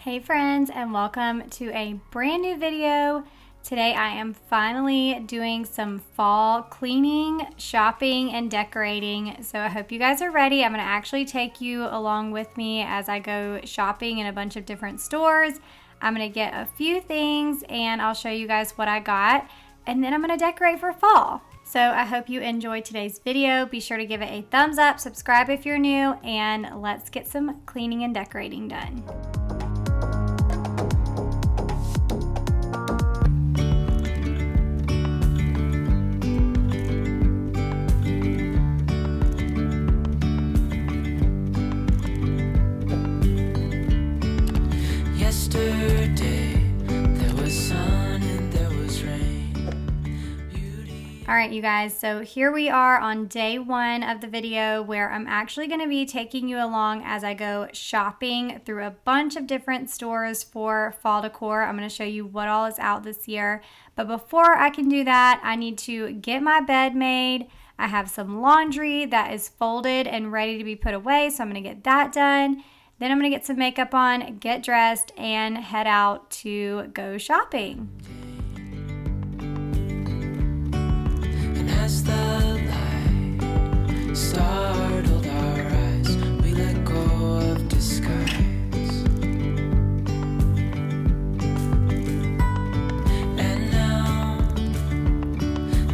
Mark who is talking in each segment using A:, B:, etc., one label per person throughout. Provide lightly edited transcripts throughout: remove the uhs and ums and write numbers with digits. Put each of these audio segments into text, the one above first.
A: Hey friends, and welcome to a brand new video. Today I am finally doing some fall cleaning, shopping, and decorating. So I hope you guys are ready. I'm going to actually take you along with me as I go shopping in a bunch of different stores. I'm going to get a few things and I'll show you guys what I got. And then I'm going to decorate for fall. So I hope you enjoyed today's video. Be sure to give it a thumbs up, subscribe if you're new, and let's get some cleaning and decorating done. Alright you guys, so here we are on day one of the video where I'm actually going to be taking you along as I go shopping through a bunch of different stores for fall decor. I'm going to show you what all is out this year. But before I can do that, I need to get my bed made. I have some laundry that is folded and ready to be put away, so I'm going to get that done. Then I'm going to get some makeup on, get dressed, and head out to go shopping.
B: As the light startled our eyes, we let go of disguise. And now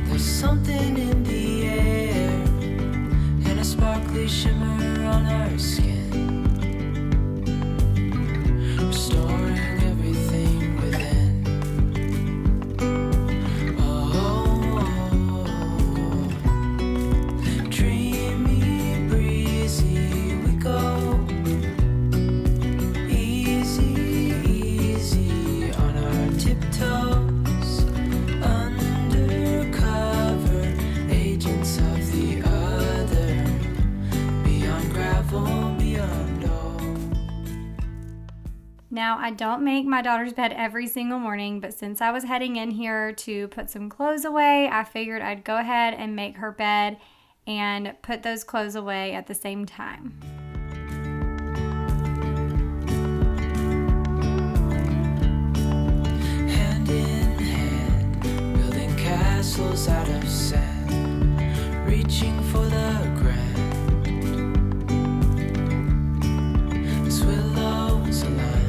B: there's something in the air and a sparkly shimmer on our skin, restoring everything within.
A: Now, I don't make my daughter's bed every single morning, but since I was heading in here to put some clothes away, I figured I'd go ahead and make her bed and put those clothes away at the same time.
B: Hand in hand, building castles out of sand, reaching for the grand. As willows align,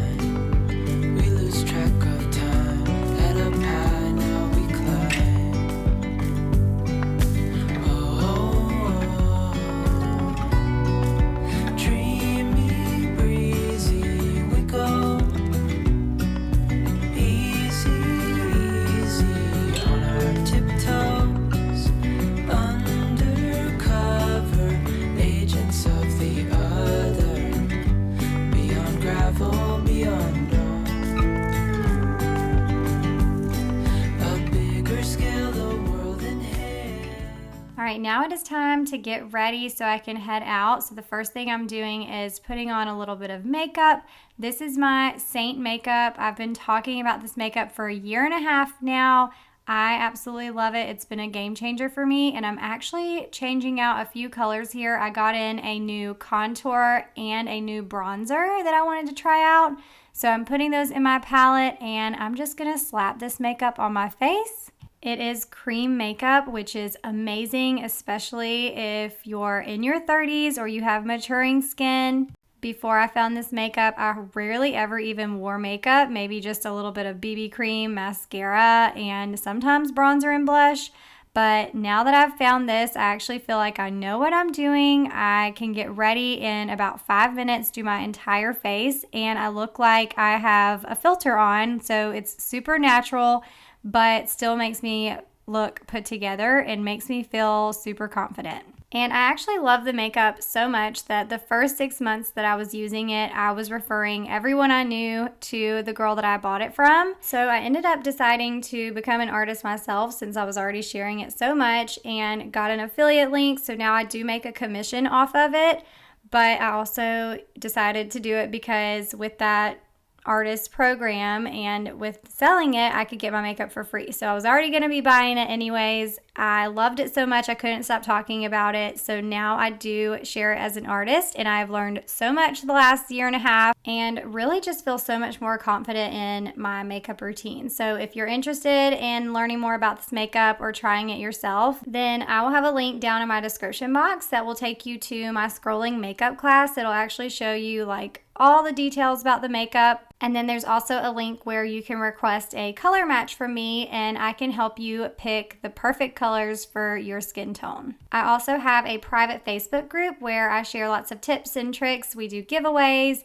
A: Alright, now it is time to get ready so I can head out. So the first thing I'm doing is putting on a little bit of makeup. This is my Saint makeup. I've been talking about this makeup for a year and a half now. I absolutely love it. It's been a game changer for me, and I'm actually changing out a few colors here. I got in a new contour and a new bronzer that I wanted to try out. So I'm putting those in my palette, and I'm just going to slap this makeup on my face. It is cream makeup, which is amazing, especially if you're in your 30s or you have maturing skin. Before I found this makeup, I rarely ever even wore makeup, maybe just a little bit of BB cream, mascara, and sometimes bronzer and blush. But now that I've found this, I actually feel like I know what I'm doing. I can get ready in about 5 minutes, do my entire face, and I look like I have a filter on, so it's super natural, but still makes me look put together and makes me feel super confident. And I actually love the makeup so much that the first 6 months that I was using it, I was referring everyone I knew to the girl that I bought it from. So I ended up deciding to become an artist myself since I was already sharing it so much, and got an affiliate link, so now I do make a commission off of it. But I also decided to do it because with that artist program, and with selling it I could get my makeup for free. So I was already going to be buying it anyways. I loved it so much I couldn't stop talking about it. So now I do share it as an artist, and I've learned so much the last year and a half and really just feel so much more confident in my makeup routine. So if you're interested in learning more about this makeup or trying it yourself, then I will have a link down in my description box that will take you to my scrolling makeup class. It'll actually show you like all the details about the makeup. And then there's also a link where you can request a color match from me, and I can help you pick the perfect colors for your skin tone. I also have a private Facebook group where I share lots of tips and tricks. We do giveaways,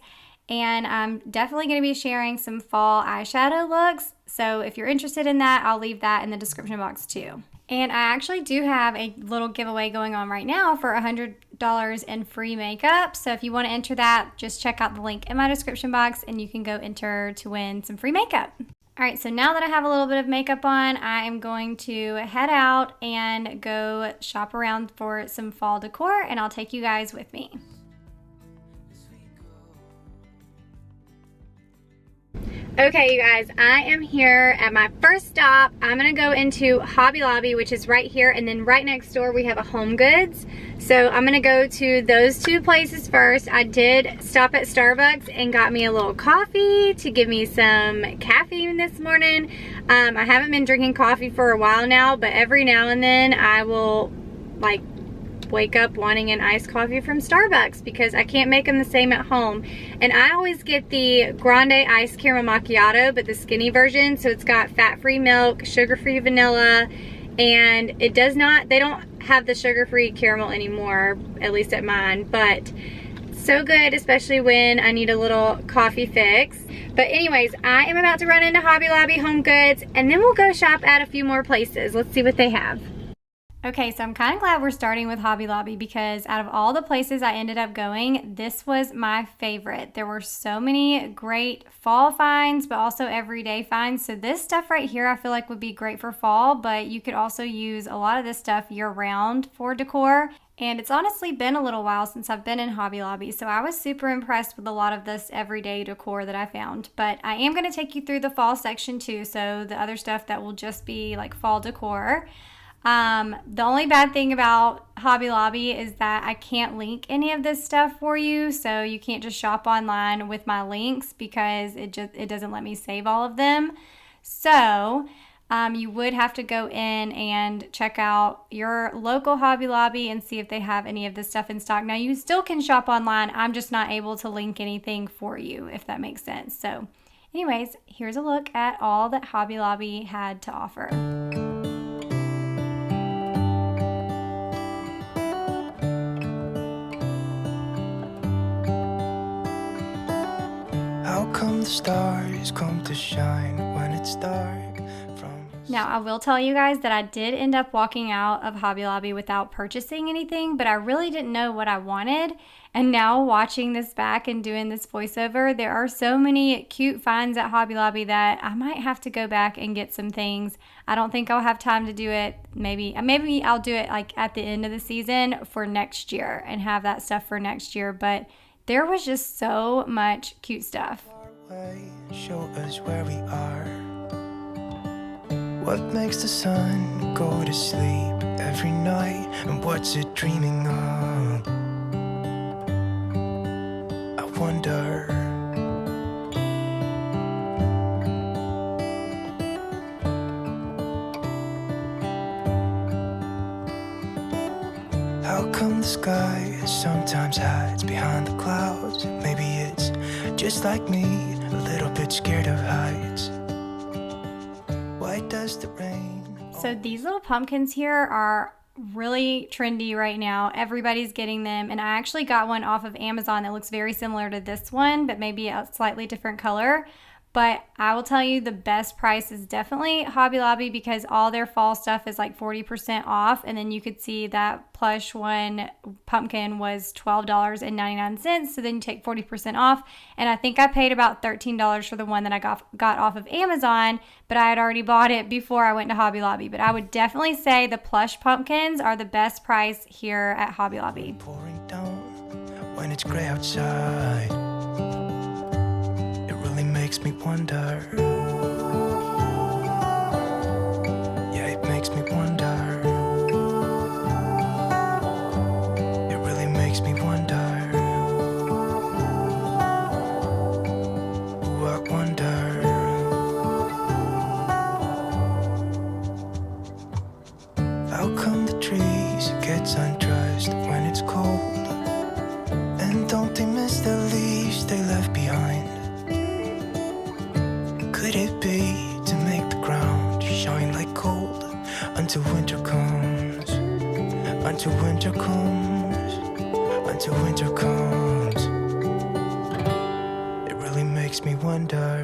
A: and I'm definitely going to be sharing some fall eyeshadow looks. So if you're interested in that, I'll leave that in the description box too. And I actually do have a little giveaway going on right now for $100 in free makeup. So if you want to enter that, just check out the link in my description box and you can go enter to win some free makeup. All right, so now that I have a little bit of makeup on, I am going to head out and go shop around for some fall decor, and I'll take you guys with me. Okay, you guys, I am here at my first stop. I'm gonna go into Hobby Lobby, which is right here, and then right next door we have a Home Goods. So I'm gonna go to those two places first. I did stop at Starbucks and got me a little coffee to give me some caffeine this morning. I haven't been drinking coffee for a while now, but every now and then I will like wake up wanting an iced coffee from Starbucks because I can't make them the same at home. And I always get the grande iced caramel macchiato, but the skinny version. So it's got fat-free milk, sugar-free vanilla, and it does not, they don't have the sugar-free caramel anymore, at least at mine, but so good, especially when I need a little coffee fix. But anyways, I am about to run into Hobby Lobby, Home Goods, and then we'll go shop at a few more places. Let's see what they have. Okay, so I'm kind of glad we're starting with Hobby Lobby because out of all the places I ended up going, this was my favorite. There were so many great fall finds, but also everyday finds. So this stuff right here I feel like would be great for fall, but you could also use a lot of this stuff year-round for decor. And it's honestly been a little while since I've been in Hobby Lobby, so I was super impressed with a lot of this everyday decor that I found. But I am going to take you through the fall section too, so the other stuff that will just be like fall decor. The only bad thing about Hobby Lobby is that I can't link any of this stuff for you, so you can't just shop online with my links because it doesn't let me save all of them. So you would have to go in and check out your local Hobby Lobby and see if they have any of this stuff in stock. Now you still can shop online, I'm just not able to link anything for you, if that makes sense. So anyways, here's a look at all that Hobby Lobby had to offer.
B: How come the stars come to shine when it's dark?
A: Now, I will tell you guys that I did end up walking out of Hobby Lobby without purchasing anything, but I really didn't know what I wanted. And now watching this back and doing this voiceover, there are so many cute finds at Hobby Lobby that I might have to go back and get some things. I don't think I'll have time to do it. Maybe I'll do it like at the end of the season for next year and have that stuff for next year. But there was just so much cute stuff.
B: Show us where we are. What makes the sun go to sleep every night, and what's it dreaming of? I wonder. How come the sky sometimes hides behind the clouds? Maybe it's just like me, a little bit scared of heights. Why does the rain?
A: So these little pumpkins here are really trendy right now. Everybody's getting them, and I actually got one off of Amazon that looks very similar to this one, but maybe a slightly different color. But I will tell you the best price is definitely Hobby Lobby because all their fall stuff is like 40% off. And then you could see that plush one pumpkin was $12.99. So then you take 40% off. And I think I paid about $13 for the one that I got off of Amazon, but I had already bought it before I went to Hobby Lobby. But I would definitely say the plush pumpkins are the best price here at Hobby Lobby.
B: Pouring down when it's gray outside. It really makes makes me wonder. Yeah, it makes me wonder. It really makes me wonder. Ooh, I wonder. How come the trees gets undressed when it's cold? And don't they miss the leaves they left behind? Could it be to make the ground shine like gold until winter comes? Until winter comes, until winter comes. It really makes me wonder.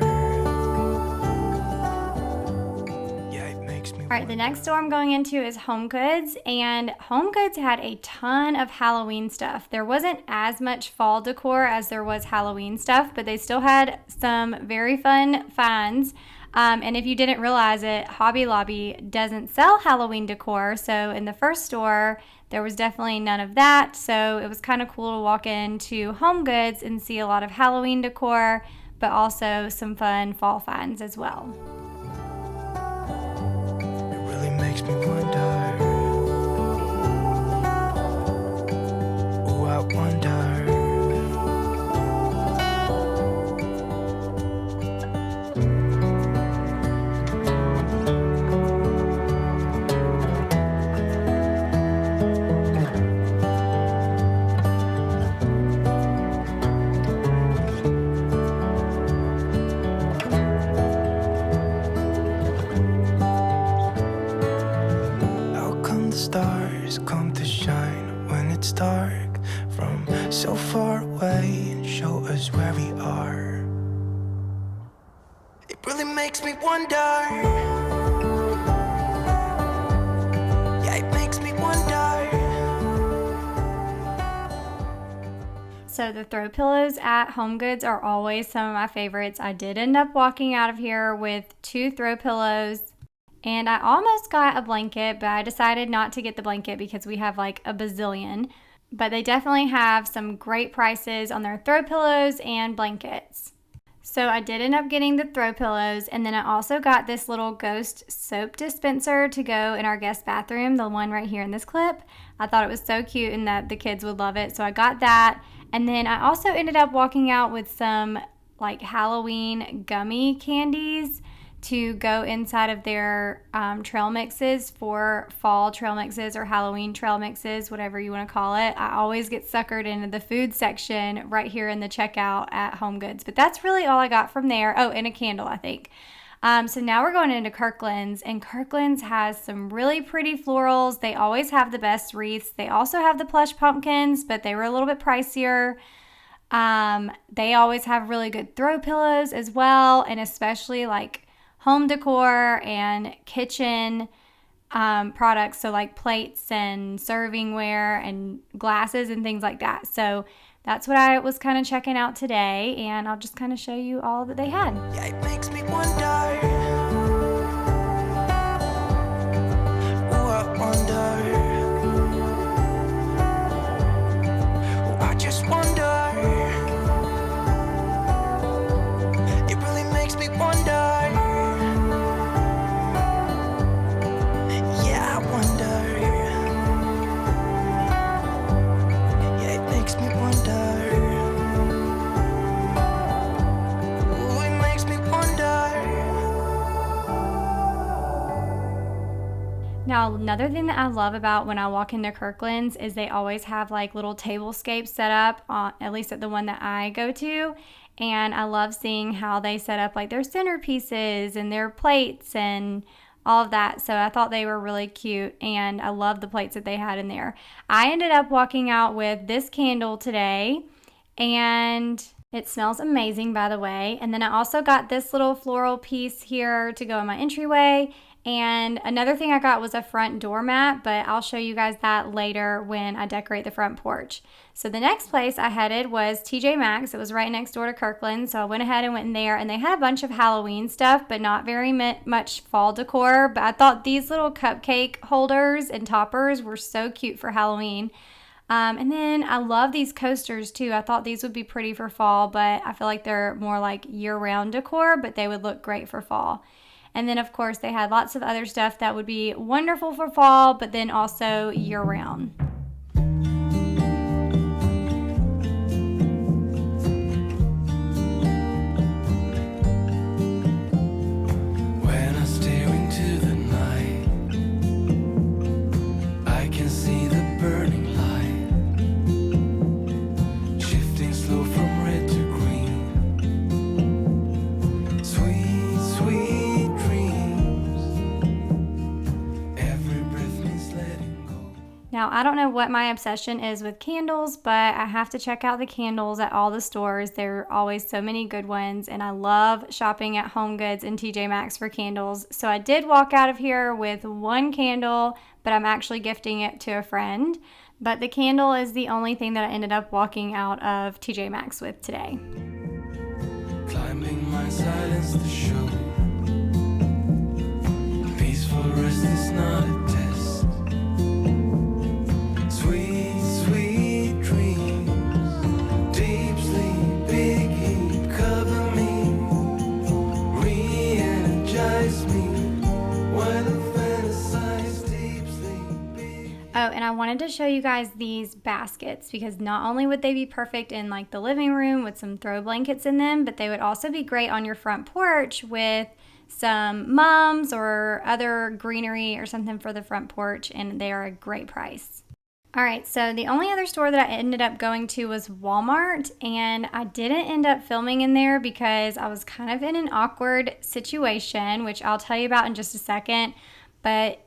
B: Yeah, it makes me
A: All right, the next store I'm going into is HomeGoods, and HomeGoods had a ton of Halloween stuff. There wasn't as much fall decor as there was Halloween stuff, but they still had some very fun finds. And if you didn't realize it, Hobby Lobby doesn't sell Halloween decor, so in the first store, there was definitely none of that. So it was kind of cool to walk into HomeGoods and see a lot of Halloween decor, but also some fun fall finds as well.
B: makes me wonder. Oh, I wonder. Stars come to shine when it's dark from so far away and show us where we are. It really makes me wonder. Yeah, it makes me wonder.
A: So the throw pillows at HomeGoods are always some of my favorites. I did end up walking out of here with 2 throw pillows. And I almost got a blanket, but I decided not to get the blanket because we have like a bazillion. But they definitely have some great prices on their throw pillows and blankets. So I did end up getting the throw pillows, and then I also got this little ghost soap dispenser to go in our guest bathroom, the one right here in this clip. I thought it was so cute and that the kids would love it, so I got that. And then I also ended up walking out with some like Halloween gummy candies to go inside of their trail mixes for fall trail mixes or Halloween trail mixes, whatever you want to call it. I always get suckered into the food section right here in the checkout at HomeGoods. But that's really all I got from there. Oh, and a candle, I think. So now we're going into Kirkland's, and Kirkland's has some really pretty florals. They always have the best wreaths. They also have the plush pumpkins, but they were a little bit pricier. They always have really good throw pillows as well, and especially like home decor and kitchen products, so like plates and servingware and glasses and things like that. So that's what I was kind of checking out today, and I'll just kind of show you all that they had.
B: Yeah, it makes me wonder. Ooh, I wonder. Ooh, I just wonder. It really makes me wonder.
A: Now, another thing that I love about when I walk into Kirkland's is they always have like little tablescapes set up, at least at the one that I go to. And I love seeing how they set up like their centerpieces and their plates and all of that. So I thought they were really cute, and I love the plates that they had in there. I ended up walking out with this candle today, and it smells amazing, by the way. And then I also got this little floral piece here to go in my entryway. And another thing I got was a front doormat, but I'll show you guys that later when I decorate the front porch. So the next place I headed was TJ Maxx. It was right next door to Kirkland, so I went ahead and went in there, and they had a bunch of Halloween stuff, but not very much fall decor. But I thought these little cupcake holders and toppers were so cute for Halloween. And then I love these coasters too. I thought these would be pretty for fall, but I feel like they're more like year-round decor, but they would look great for fall. And then, of course, they had lots of other stuff that would be wonderful for fall, but then also year-round.
B: When I stare into the night, I can see the burning light, shifting slow from red to green. Sweet, sweet dreams. Every breath means letting go.
A: Now, I don't know what my obsession is with candles, but I have to check out the candles at all the stores. There are always so many good ones, and I love shopping at HomeGoods and TJ Maxx for candles. So I did walk out of here with one candle, but I'm actually gifting it to a friend. But the candle is the only thing that I ended up walking out of TJ Maxx with today.
B: Climbing my silence to show. Peaceful rest is not a test. Sweet, sweet dreams. Deep sleep, big heat, cover me. Re-energize me. While I fantasize, deep sleep, big.
A: Oh, and I wanted to show you guys these baskets because not only would they be perfect in like the living room with some throw blankets in them, but they would also be great on your front porch with some mums or other greenery or something for the front porch, and they are a great price. All right, so the only other store that I ended up going to was Walmart, and I didn't end up filming in there because I was kind of in an awkward situation, which I'll tell you about in just a second, but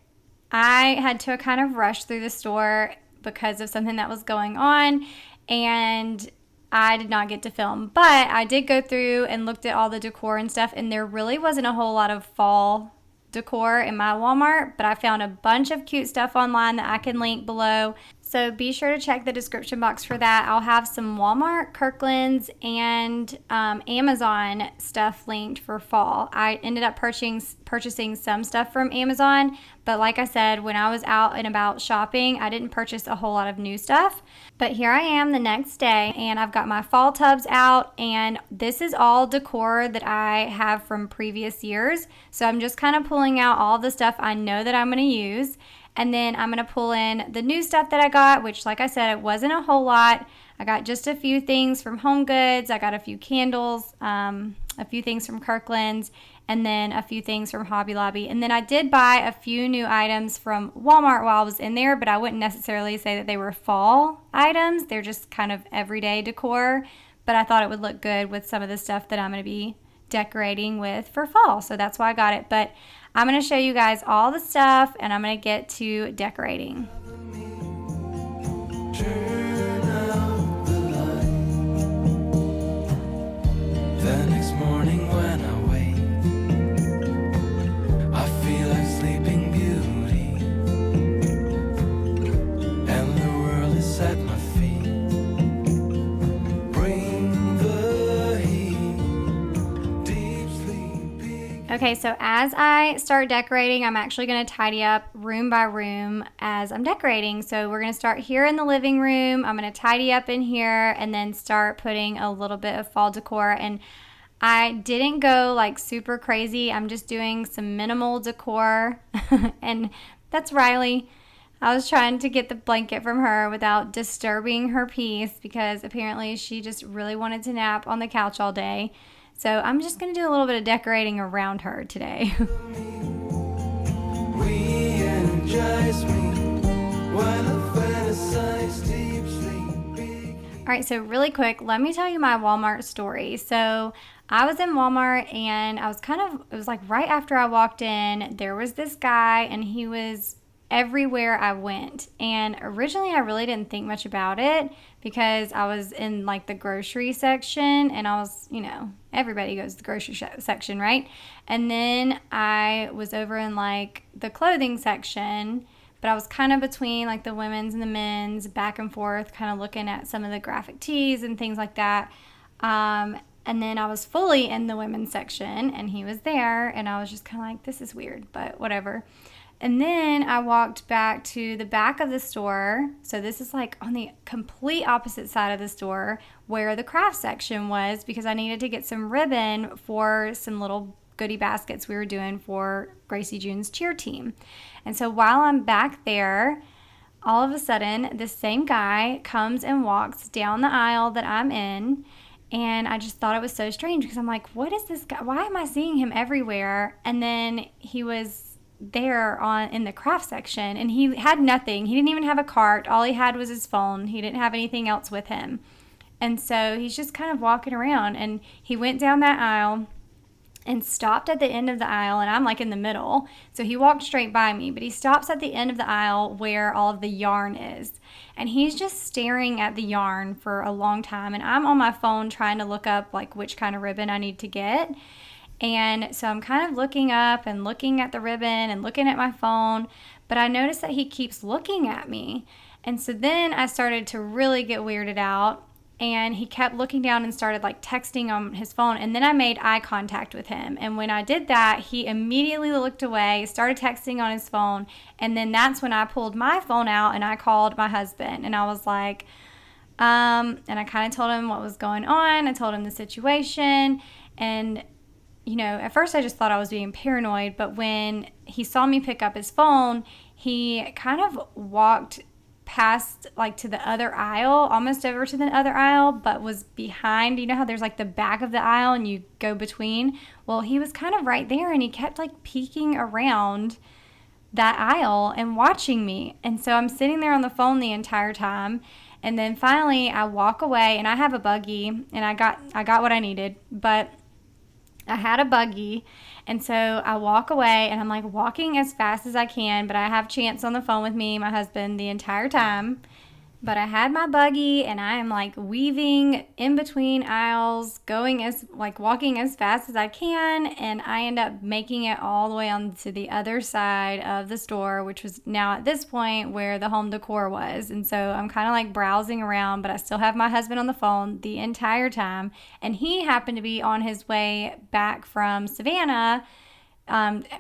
A: I had to kind of rush through the store because of something that was going on, and I did not get to film. But I did go through and looked at all the decor and stuff, and there really wasn't a whole lot of fall decor in my Walmart, but I found a bunch of cute stuff online that I can link below. So be sure to check the description box for that. I'll have some Walmart, Kirkland's, and Amazon stuff linked for fall. I ended up purchasing some stuff from Amazon, but like I said, when I was out and about shopping, I didn't purchase a whole lot of new stuff. But here I am the next day, and I've got my fall tubs out, and this is all decor that I have from previous years. So I'm just kind of pulling out all the stuff I know that I'm going to use. And then I'm going to pull in the new stuff that I got, which, like I said, it wasn't a whole lot. I got just a few things from HomeGoods. I got a few candles, a few things from Kirkland's, and then a few things from Hobby Lobby. And then I did buy a few new items from Walmart while I was in there, but I wouldn't necessarily say that they were fall items. They're just kind of everyday decor. But I thought it would look good with some of the stuff that I'm going to be decorating with for fall. So that's why I got it. But I'm going to show you guys all the stuff, and I'm going to get to decorating.
B: Turn out the light. The next morning when I wake, I feel like Sleeping Beauty, and the world is at my feet. Bring the heat, deep sleep, big.
A: Okay, so as I start decorating, I'm actually going to tidy up room by room as I'm decorating. So we're going to start here in the living room. I'm going to tidy up in here and then start putting a little bit of fall decor. And I didn't go like super crazy. I'm just doing some minimal decor. And that's Riley. I was trying to get the blanket from her without disturbing her peace because apparently she just really wanted to nap on the couch all day. So I'm just going to do a little bit of decorating around her today.
B: Re-energize me while I fantasize deep sleep.
A: All right, so really quick, let me tell you my Walmart story. So I was in Walmart and I was it was like right after I walked in, there was this guy and he was everywhere I went. And originally I really didn't think much about it because I was in like the grocery section and I was, everybody goes to the grocery section, right? And then I was over in like the clothing section, but I was kind of between like the women's and the men's, back and forth, kind of looking at some of the graphic tees and things like that. And then I was fully in the women's section and he was there and I was just kind of like, this is weird, but whatever. And then I walked back to the back of the store. So this is like on the complete opposite side of the store where the craft section was, because I needed to get some ribbon for some little goodie baskets we were doing for Gracie June's cheer team. And so while I'm back there, all of a sudden, this same guy comes and walks down the aisle that I'm in. And I just thought it was so strange because I'm like, what is this guy? Why am I seeing him everywhere? And then he was there in the craft section, and he had nothing. He didn't even have a cart. All he had was his phone. He didn't have anything else with him. And so he's just kind of walking around, and he went down that aisle and stopped at the end of the aisle, and I'm like in the middle. So he walked straight by me, but he stops at the end of the aisle where all of the yarn is. And he's just staring at the yarn for a long time, and I'm on my phone trying to look up like which kind of ribbon I need to get. And so I'm kind of looking up and looking at the ribbon and looking at my phone, but I noticed that he keeps looking at me. And so then I started to really get weirded out, and he kept looking down and started like texting on his phone. And then I made eye contact with him. And when I did that, he immediately looked away, started texting on his phone. And then that's when I pulled my phone out and I called my husband, and I was like, and I kind of told him what was going on. I told him the situation, and you know, at first I just thought I was being paranoid, but when he saw me pick up his phone, he kind of walked past, like, to the other aisle, almost over to the other aisle, but was behind. You know how there's like the back of the aisle and you go between? Well, he was kind of right there, and he kept like peeking around that aisle and watching me. And so I'm sitting there on the phone the entire time. And then finally I walk away, and I have a buggy, and I got what I needed, but I had a buggy. And so I walk away, and I'm like walking as fast as I can, but I have Chance on the phone with me, my husband, the entire time. But I had my buggy, and I am like weaving in between aisles, walking as fast as I can, and I end up making it all the way onto the other side of the store, which was now at this point where the home decor was. And so I'm kind of like browsing around, but I still have my husband on the phone the entire time, and he happened to be on his way back from Savannah,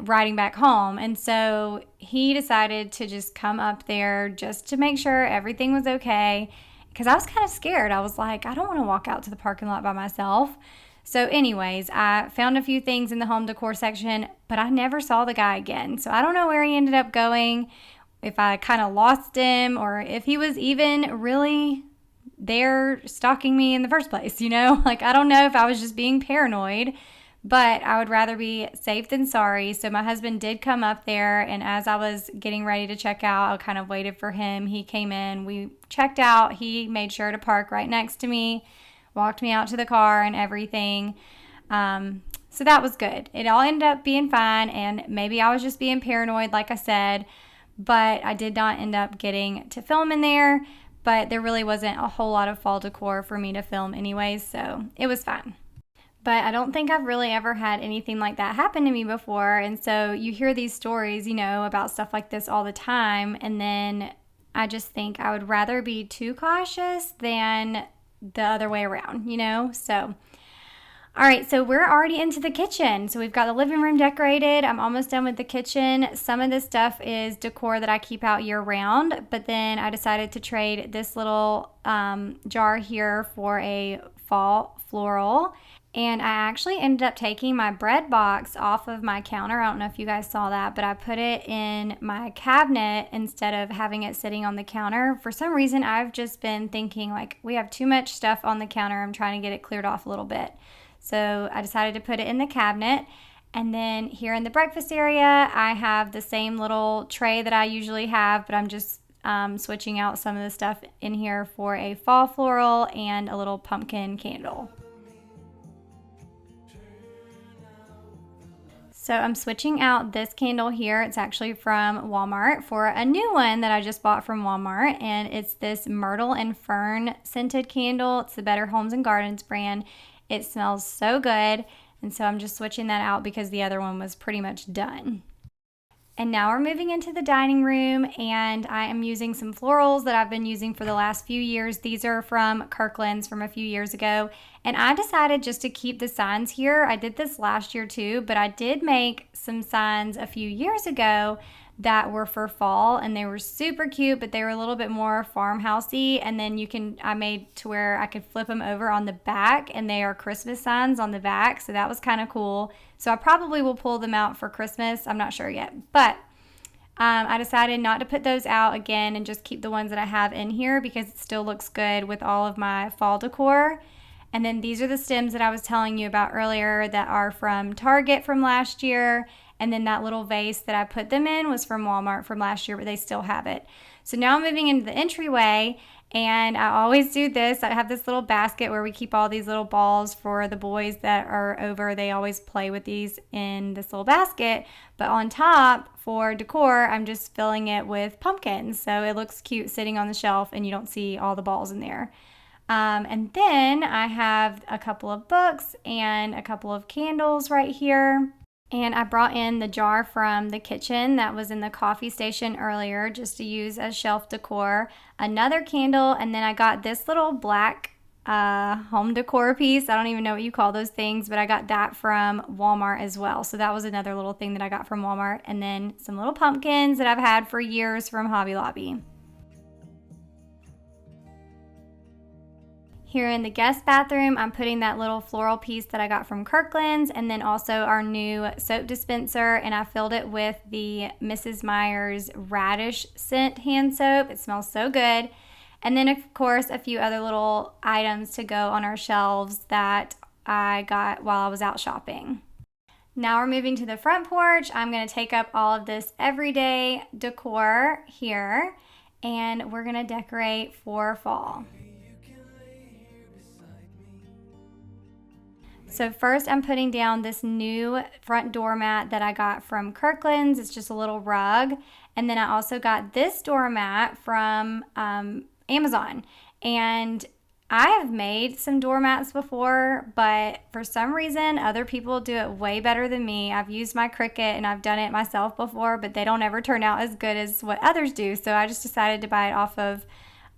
A: riding back home. And so he decided to just come up there just to make sure everything was okay, because I was kind of scared. I was like, I don't want to walk out to the parking lot by myself. So anyways, I found a few things in the home decor section, but I never saw the guy again. So I don't know where he ended up going, if I kind of lost him, or if he was even really there stalking me in the first place, you know? Like, I don't know if I was just being paranoid, but I would rather be safe than sorry. So my husband did come up there, and as I was getting ready to check out, I kind of waited for him. He came in, we checked out, he made sure to park right next to me, walked me out to the car and everything. So that was good. It all ended up being fine, and maybe I was just being paranoid, like I said, but I did not end up getting to film in there, but there really wasn't a whole lot of fall decor for me to film anyways, so it was fine. But I don't think I've really ever had anything like that happen to me before. And so you hear these stories, you know, about stuff like this all the time. And then I just think I would rather be too cautious than the other way around, you know? So, all right, so we're already into the kitchen. So we've got the living room decorated. I'm almost done with the kitchen. Some of this stuff is decor that I keep out year round. But then I decided to trade this little jar here for a fall floral. And I actually ended up taking my bread box off of my counter. I don't know if you guys saw that, but I put it in my cabinet instead of having it sitting on the counter. For some reason, I've just been thinking like we have too much stuff on the counter. I'm trying to get it cleared off a little bit. So I decided to put it in the cabinet. And then here in the breakfast area, I have the same little tray that I usually have, but I'm just switching out some of the stuff in here for a fall floral and a little pumpkin candle. So I'm switching out this candle here. It's actually from Walmart for a new one that I just bought from Walmart. And it's this Myrtle and Fern scented candle. It's the Better Homes and Gardens brand. It smells so good. And so I'm just switching that out because the other one was pretty much done. And now we're moving into the dining room, and I am using some florals that I've been using for the last few years. These are from Kirkland's from a few years ago, and I decided just to keep the signs here. I did this last year too, but I did make some signs a few years ago that were for fall, and they were super cute, but they were a little bit more farmhousey. And then I made to where I could flip them over on the back, and they are Christmas signs on the back, so that was kind of cool. So I probably will pull them out for Christmas. I'm not sure yet, but I decided not to put those out again and just keep the ones that I have in here because it still looks good with all of my fall decor. And then these are the stems that I was telling you about earlier that are from Target from last year. And then that little vase that I put them in was from Walmart from last year, but they still have it. So now I'm moving into the entryway, and I always do this. I have this little basket where we keep all these little balls for the boys that are over. They always play with these in this little basket. But on top, for decor, I'm just filling it with pumpkins. So it looks cute sitting on the shelf, and you don't see all the balls in there. And then I have a couple of books and a couple of candles right here. And I brought in the jar from the kitchen that was in the coffee station earlier just to use as shelf decor. Another candle, and then I got this little black home decor piece. I don't even know what you call those things, but I got that from Walmart as well. So that was another little thing that I got from Walmart. And then some little pumpkins that I've had for years from Hobby Lobby. Here in the guest bathroom, I'm putting that little floral piece that I got from Kirkland's, and then also our new soap dispenser, and I filled it with the Mrs. Meyer's radish scent hand soap. It smells so good. And then of course a few other little items to go on our shelves that I got while I was out shopping. Now we're moving to the front porch. I'm going to take up all of this everyday decor here, and we're going to decorate for fall. So first I'm putting down this new front doormat that I got from Kirkland's. It's just a little rug. And then I also got this doormat from Amazon. And I have made some doormats before, but for some reason other people do it way better than me. I've used my Cricut and I've done it myself before, but they don't ever turn out as good as what others do. So I just decided to buy it off of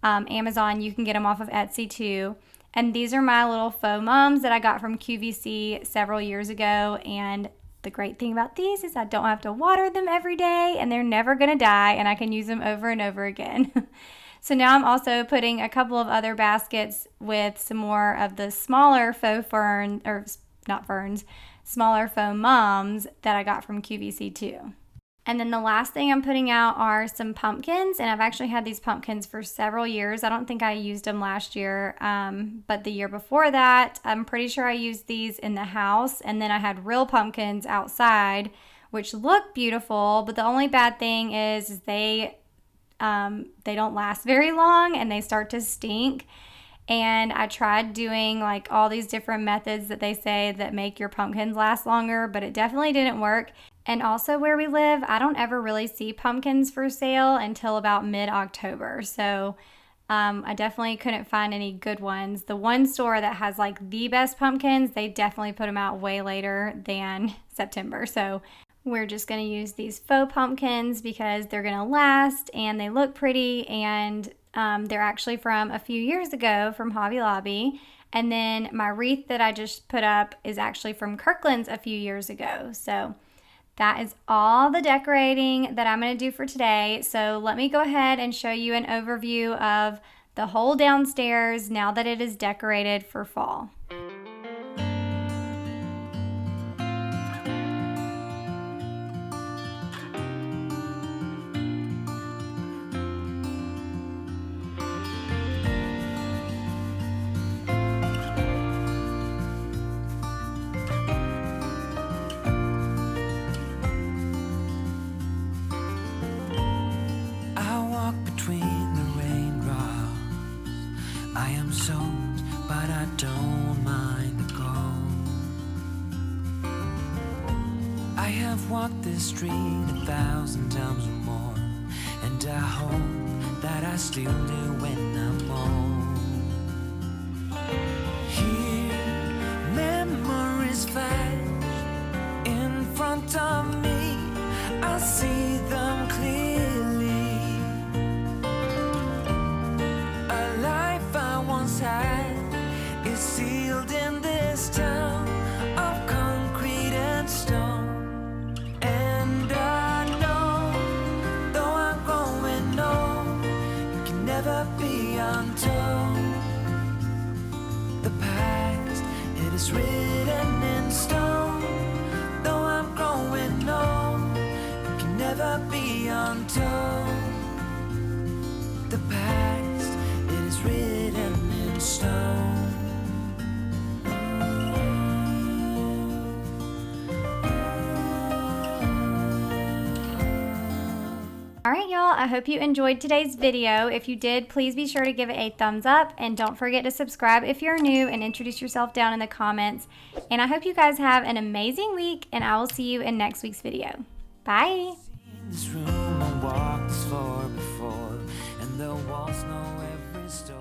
A: Amazon. You can get them off of Etsy too. And these are my little faux mums that I got from QVC several years ago. And the great thing about these is I don't have to water them every day, and they're never going to die, and I can use them over and over again. So now I'm also putting a couple of other baskets with some more of the smaller faux fern, or not ferns, smaller faux mums that I got from QVC too. And then the last thing I'm putting out are some pumpkins, and I've actually had these pumpkins for several years. I don't think I used them last year, but the year before that, I'm pretty sure I used these in the house, and then I had real pumpkins outside, which look beautiful, but the only bad thing is they don't last very long, and they start to stink. And I tried doing like all these different methods that they say that make your pumpkins last longer, but it definitely didn't work. And also where we live, I don't ever really see pumpkins for sale until about mid-October. So I definitely couldn't find any good ones. The one store that has like the best pumpkins, they definitely put them out way later than September. So we're just going to use these faux pumpkins because they're going to last and they look pretty, and they're actually from a few years ago from Hobby Lobby. And then my wreath that I just put up is actually from Kirkland's a few years ago. So that is all the decorating that I'm going to do for today. So let me go ahead and show you an overview of the whole downstairs now that it is decorated for fall.
B: But I don't mind the cold. I have walked this street 1,000 times or more, and I hope that I still do when I'm old. Here, memories flash in front of me. I see them clearly. A life I once had is sealed in this town of concrete and stone. And I know
A: I hope you enjoyed today's video. If you did, please be sure to give it a thumbs up, and don't forget to subscribe if you're new and introduce yourself down in the comments. And I hope you guys have an amazing week, and I will see you in next week's video. Bye. This room, I walked this floor before, and the walls know every story.